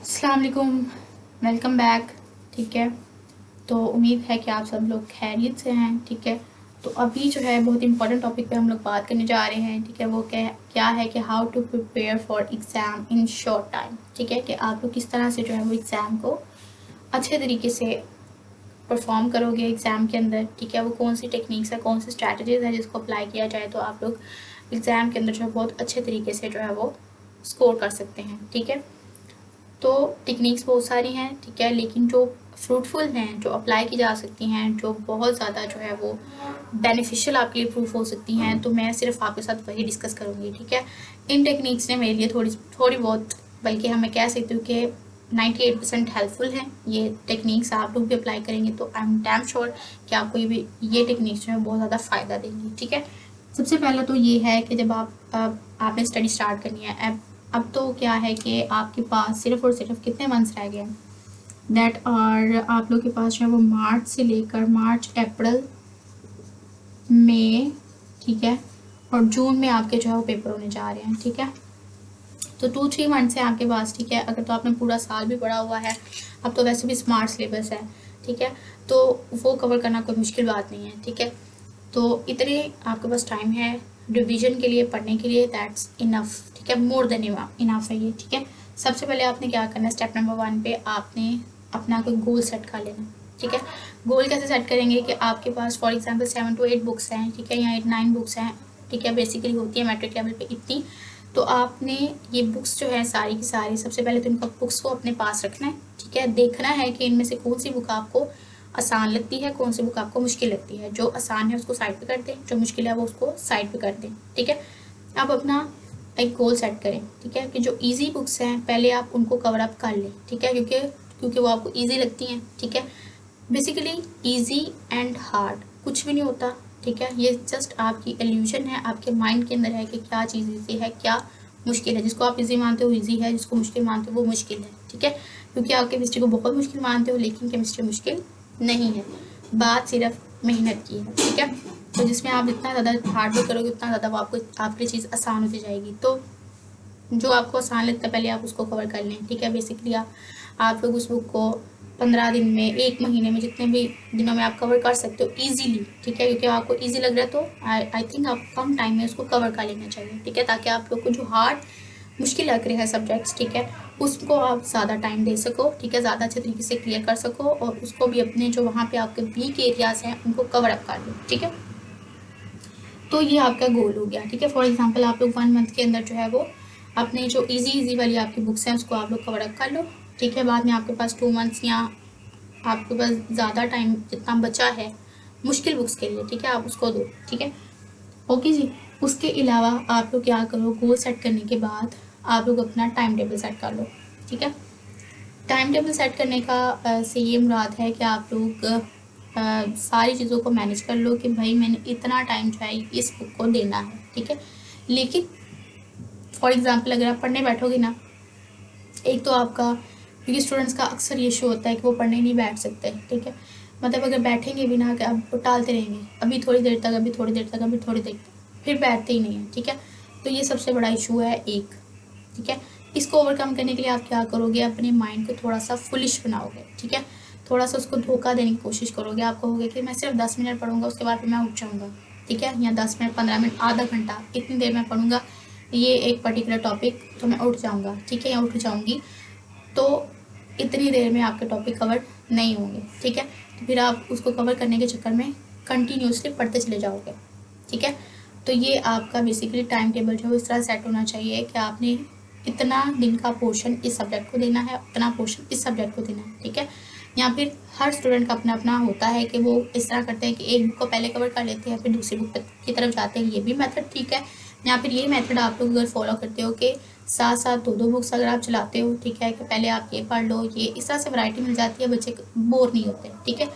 अस्सलाम वालेकुम, welcome back. ठीक है, तो उम्मीद है कि आप सब लोग खैरियत से हैं। ठीक है, तो अभी जो है बहुत इंपॉर्टेंट टॉपिक पे हम लोग बात करने जा रहे हैं। ठीक है, वो क्या है कि how to prepare for exam in short time. ठीक है, कि आप लोग किस तरह से जो है वो एग्ज़ाम को अच्छे तरीके से परफॉर्म करोगे एग्ज़ाम के अंदर। ठीक है, वो कौन सी टेक्निक्स है, कौन सी स्ट्रैटेजीज है जिसको अप्लाई किया जाए तो आप लोग एग्ज़ाम के अंदर जो है बहुत अच्छे तरीके से जो है वो स्कोर कर सकते हैं। ठीक है, तो टेक्निक्स बहुत सारी हैं। ठीक है, लेकिन जो फ्रूटफुल हैं, जो अप्लाई की जा सकती हैं, जो बहुत ज़्यादा जो है वो बेनिफिशियल आपके लिए प्रूफ हो सकती हैं, तो मैं सिर्फ आपके साथ वही डिस्कस करूँगी। ठीक है, इन टेक्निक्स ने मेरे लिए थोड़ी थोड़ी बहुत, बल्कि हमें कह सकते हो कि 98% हेल्पफुल हैं। ये टेक्निक्स आप लोग भी अप्लाई करेंगे तो आई एम डैम श्योर कि आपको ये टेक्निक्स जो है बहुत ज़्यादा फ़ायदा देंगी। ठीक है, सबसे पहले तो ये है कि जब आपने स्टडी स्टार्ट करनी है, अब तो क्या है कि आपके पास सिर्फ और सिर्फ कितने मंथ्स रह गए हैं, दैट और आप लोग के पास जो है वो मार्च से लेकर मार्च, अप्रैल, मई, ठीक है, और जून में आपके जो है वो पेपर होने जा रहे हैं। ठीक है, तो 2-3 मंथ्स है आपके पास। ठीक है, अगर तो आपने पूरा साल भी पढ़ा हुआ है, अब तो वैसे भी स्मार्ट सिलेबस है। ठीक है, तो वो कवर करना कोई मुश्किल बात नहीं है। ठीक है, तो इतने आपके पास टाइम है रिवीजन के लिए, पढ़ने के लिए, दैट्स इनफ। ठीक है, मोर देन इनफ है ये। ठीक है, सबसे पहले आपने क्या करना है, स्टेप नंबर 1 पे आपने अपना कोई गोल सेट कर लेना। ठीक है, गोल कैसे सेट करेंगे कि आपके पास फॉर एग्जांपल 7 to 8 बुक्स हैं। ठीक है, या 8-9 बुक्स हैं। ठीक है, बेसिकली होती है मैट्रिक लेवल पे इतनी। तो आपने ये बुक्स जो है सारी की सारी, सबसे पहले तो इनका बुक्स को अपने पास रखना है। ठीक है, देखना है कि इनमें से कौन सी बुक आपको आसान लगती है, कौन सी बुक आपको मुश्किल लगती है। जो आसान है उसको साइड पे कर दें, जो मुश्किल है वो उसको साइड पे कर दें। ठीक है, आप अपना एक गोल सेट करें। ठीक है, कि जो इजी बुक्स हैं पहले आप उनको कवर अप कर लें। ठीक है, क्योंकि वो आपको इजी लगती हैं। ठीक है, बेसिकली इजी एंड हार्ड कुछ भी नहीं होता। ठीक है, ये जस्ट आपकी इल्यूजन है, आपके माइंड के अंदर है कि क्या चीज़ इजी है, क्या मुश्किल है। जिसको आप इजी मानते हो इजी है, जिसको मुश्किल मानते हो वो मुश्किल है। ठीक है, क्योंकि आप केमिस्ट्री को बहुत मुश्किल मानते हो, लेकिन केमिस्ट्री मुश्किल नहीं है। बात सिर्फ मेहनत की है। ठीक है, तो जिसमें आप जितना ज़्यादा हार्ड वर्क करोगे उतना ज़्यादा वो आपको आपके लिए चीज़ आसान होती जाएगी। तो जो आपको आसान लगता है पहले आप उसको कवर कर लें। ठीक है, बेसिकली आप लोग उस बुक को 15 दिन में, 1 महीने में, जितने भी दिनों में आप कवर कर सकते हो ईजीली। ठीक है, क्योंकि आपको ईजी लग रहा है तो आई थिंक आप कम टाइम में उसको कवर कर लेना चाहिए। ठीक है, ताकि आप लोग को जो हार्ड मुश्किल लग रहे हैं सब्जेक्ट्स, ठीक है, उसको आप ज़्यादा टाइम दे सको। ठीक है, ज़्यादा अच्छे तरीके से क्लियर कर सको, और उसको भी अपने जो वहाँ पे आपके वीक एरियाज़ हैं उनको कवर अप कर लो। ठीक है, तो ये आपका गोल हो गया। ठीक है, फॉर एग्जांपल आप लोग 1 मंथ के अंदर जो है वो अपने जो इजी वाली आपकी बुक्स हैं उसको आप लोग कवर अप कर लो। ठीक है, बाद में आपके पास 2 मंथ्स या आपके पास ज़्यादा टाइम जितना बचा है मुश्किल बुक्स के लिए, ठीक है, आप उसको दो। ठीक है, ओके जी। उसके अलावा आप लोग क्या करो, गोल सेट करने के बाद आप लोग अपना टाइम टेबल सेट कर लो। ठीक है, टाइम टेबल सेट करने का से ये मुराद है कि आप लोग सारी चीज़ों को मैनेज कर लो कि भाई मैंने इतना टाइम जो है इस बुक को देना है। ठीक है, लेकिन फॉर एग्ज़ाम्पल अगर आप पढ़ने बैठोगे ना, एक तो आपका, क्योंकि स्टूडेंट्स का अक्सर ये इशू होता है कि वो पढ़ने नहीं बैठ सकते। ठीक है, मतलब अगर बैठेंगे भी ना कि अब वो टालते रहेंगे, अभी थोड़ी देर तक, अभी थोड़ी देर तक, अभी थोड़ी देर तक, फिर बैठते ही नहीं है। ठीक है, तो ये सबसे बड़ा इशू है एक। ठीक है, इसको ओवरकम करने के लिए आप क्या करोगे, अपने माइंड को थोड़ा सा फुलिश बनाओगे। ठीक है, थोड़ा सा उसको धोखा देने की कोशिश करोगे। आप कहोगे कि मैं सिर्फ 10 मिनट पढ़ूंगा, उसके बाद फिर मैं उठ जाऊँगा। ठीक है, या 10 मिनट, 15 मिनट, आधा घंटा, इतनी देर मैं पढ़ूंगा ये एक पर्टिकुलर टॉपिक, तो मैं उठ जाऊँगा। ठीक है, या उठ जाऊँगी, तो इतनी देर में आपके टॉपिक कवर नहीं होंगे। ठीक है, तो फिर आप उसको कवर करने के चक्कर में कंटिन्यूसली पढ़ते चले जाओगे। ठीक है, तो ये आपका बेसिकली टाइम टेबल जो है इस तरह सेट होना चाहिए कि आपने इतना दिन का पोर्शन इस सब्जेक्ट को देना है, उतना पोर्शन इस सब्जेक्ट को देना है। ठीक है, या फिर हर स्टूडेंट का अपना अपना होता है कि वो इस तरह करते हैं कि एक बुक को पहले कवर कर लेते हैं फिर दूसरी बुक की तरफ जाते हैं। ये भी मेथड ठीक है, या फिर ये मेथड आप लोग अगर फॉलो करते हो कि साथ साथ 2-2 बुक्स अगर आप चलाते हो। ठीक है, कि पहले आप ये पढ़ लो, ये इस तरह से वैरायटी मिल जाती है, बच्चे बोर नहीं होते। ठीक है,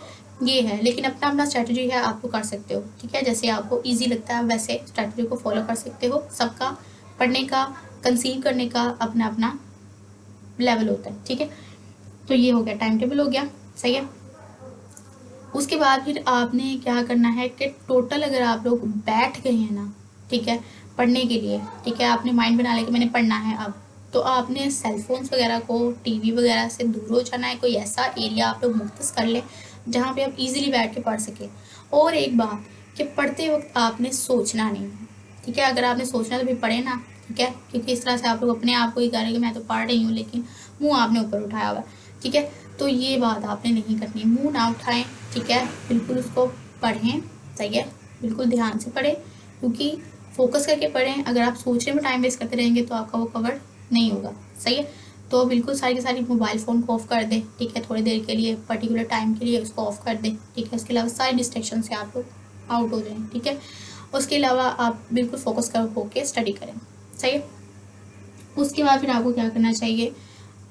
ये है, लेकिन अपना अपना स्ट्रैटेजी है, आप लोग कर सकते हो। ठीक है, जैसे आपको इजी लगता है वैसे स्ट्रैटेजी को फॉलो कर सकते हो। सबका पढ़ने का, कंसीव करने का अपना अपना लेवल होता है। ठीक है, तो ये हो गया, टाइम टेबल हो गया, सही है। उसके बाद फिर आपने क्या करना है कि टोटल अगर आप लोग बैठ गए हैं ना, ठीक है, पढ़ने के लिए, ठीक है, आपने माइंड बना लिया कि मैंने पढ़ना है अब, तो आपने सेलफोन्स वगैरह को, टीवी वगैरह से दूर हो जाना है। कोई ऐसा एरिया आप लोग मुख्तस कर लें जहाँ पे आप इजीली बैठ के पढ़ सकें। और एक बात कि पढ़ते वक्त आपने सोचना नहीं है, ठीक है। अगर आपने सोचना है तो फिर पढ़े ना, ठीक है, क्योंकि इस तरह से आप लोग अपने आप को ही कह रहे हैं कि मैं तो पढ़ रही हूँ, लेकिन मुँह आपने ऊपर उठाया हुआ है, ठीक है। तो ये बात आपने नहीं करनी, मुँह ना उठाएं, ठीक है। बिल्कुल उसको पढ़ें, सही है, बिल्कुल ध्यान से पढ़ें, क्योंकि फोकस करके पढ़ें। अगर आप सोचने में टाइम वेस्ट करते रहेंगे तो आपका वो कवर नहीं होगा, सही है। तो बिल्कुल सारी की सारी मोबाइल फ़ोन को ऑफ कर दें, ठीक है, थोड़ी देर के लिए, पर्टिकुलर टाइम के लिए उसको ऑफ कर दें, ठीक है। इसके अलावा सारी डिस्ट्रैक्शन से आप लोग आउट हो जाएं, ठीक है। उसके अलावा आप बिल्कुल फोकस कर होके स्टडी करें, सही है। उसके बाद फिर आपको क्या करना चाहिए,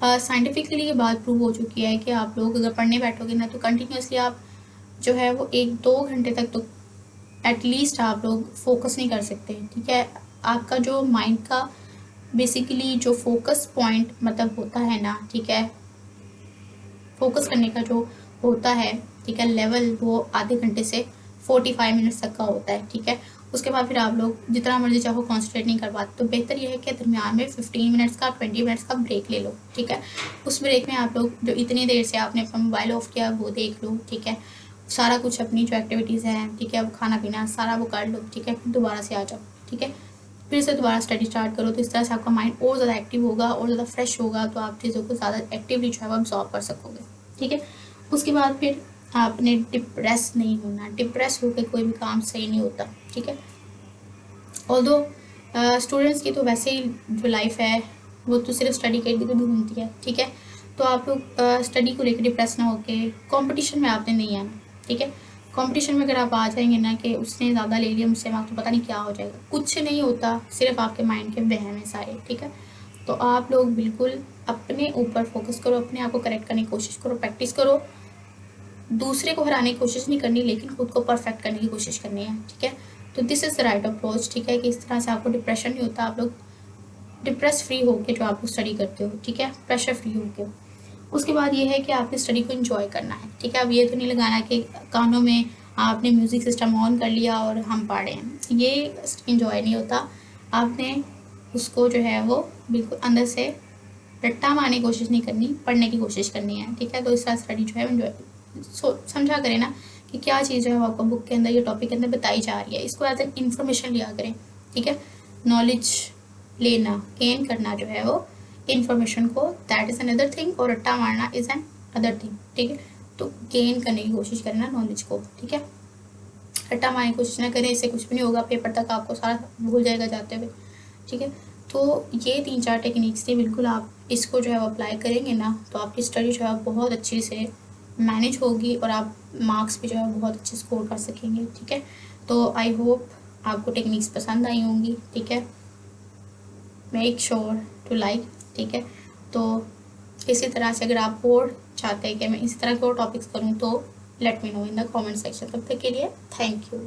साइंटिफिकली ये बात प्रूव हो चुकी है कि आप लोग अगर पढ़ने बैठोगे ना तो कंटिन्यूसली आप जो है वो 1-2 घंटे तक तो एटलीस्ट आप लोग फोकस नहीं कर सकते, ठीक है। आपका जो माइंड का बेसिकली जो फोकस पॉइंट मतलब होता है ना, ठीक है, फोकस करने का जो होता है, ठीक है, लेवल, वो आधे घंटे से 45 मिनट्स तक का होता है, ठीक है। उसके बाद फिर आप लोग जितना मर्जी चाहो कॉन्सेंट्रेट नहीं कर पाते, तो बेहतर यह है कि दरमियान में 15 मिनट्स का 20 मिनट्स का ब्रेक ले लो, ठीक है। उस ब्रेक में आप लोग जो इतनी देर से आपने अपना मोबाइल ऑफ किया वो देख लो, ठीक है। सारा कुछ अपनी जो एक्टिविटीज़ हैं, ठीक है, वो खाना पीना सारा वो कर लो, ठीक है। फिर दोबारा से आ जाओ, ठीक है, फिर से दोबारा स्टडी स्टार्ट करो। तो इस तरह से आपका माइंड और ज़्यादा एक्टिव होगा और ज़्यादा फ्रेश होगा, तो आप चीज़ों को ज़्यादा एक्टिवली जो है वो अब्जॉर्व कर सकोगे, ठीक है। उसके बाद फिर आपने डिप्रेस नहीं होना, डिप्रेस होकर कोई भी काम सही नहीं होता, ठीक है। ऑल्दो स्टूडेंट्स की तो वैसे ही जो लाइफ है वो तो सिर्फ स्टडी के लिए तो घूमती है, ठीक है। तो आप लोग स्टडी को लेकर डिप्रेस ना होके कंपटीशन में आपने नहीं आना, ठीक है। कंपटीशन में अगर आप आ जाएंगे ना कि उसने ज़्यादा ले लिया मुझसे मार्क्स, तो पता नहीं क्या हो जाएगा, कुछ नहीं होता, सिर्फ आपके माइंड के वहम है सारे, ठीक है। तो आप लोग बिल्कुल अपने ऊपर फोकस करो, अपने आप को करेक्ट करने की कोशिश करो, प्रैक्टिस करो। दूसरे को हराने की कोशिश नहीं करनी, लेकिन खुद को परफेक्ट करने की कोशिश करनी है, ठीक है। तो this is the right approach, ठीक है, कि इस तरह से आपको डिप्रेशन नहीं होता, आप लोग डिप्रेस फ्री होके जो आप स्टडी करते हो, ठीक है, प्रेशर फ्री होके। उसके बाद ये है कि आपने स्टडी को एंजॉय करना है, ठीक है। अब ये तो नहीं लगाना कि कानों में आपने म्यूज़िक सिस्टम ऑन कर लिया और हम पढ़ रहे हैं, ये एंजॉय नहीं होता। आपने उसको जो है वो बिल्कुल अंदर से रट्टा मारने की कोशिश नहीं करनी, पढ़ने की कोशिश करनी है, ठीक है। तो इस तरह स्टडी जो है एंजॉय समझा करें ना कि क्या चीज़ जो है वो आपको बुक के अंदर या टॉपिक के अंदर बताई जा रही है, इसको एज एन इन्फॉर्मेशन लिया करें, ठीक है। नॉलेज लेना, गेन करना जो है वो इन्फॉर्मेशन को, दैट इज़ अनदर थिंग, और रट्टा मारना इज़ एन अदर थिंग, ठीक है। तो गेन करने की कोशिश करें ना नॉलेज को, ठीक है। रट्टा मारने की कोशिश ना करें, इससे कुछ भी नहीं होगा, पेपर तक आपको सारा भूल जाएगा जाते हुए, ठीक है। तो ये 3-4 टेक्निक्स थी, बिल्कुल आप इसको जो है वो अप्लाई करेंगे ना तो आपकी स्टडी जो है बहुत अच्छे से मैनेज होगी और आप मार्क्स भी जो है बहुत अच्छे स्कोर कर सकेंगे, ठीक है। तो आई होप आपको टेक्निक्स पसंद आई होंगी, ठीक है। मेक श्योर टू लाइक, ठीक है। तो इसी तरह से अगर आप और चाहते हैं कि मैं इसी तरह के और टॉपिक्स करूँ तो let me know in the comment section. तब तक के लिए थैंक यू।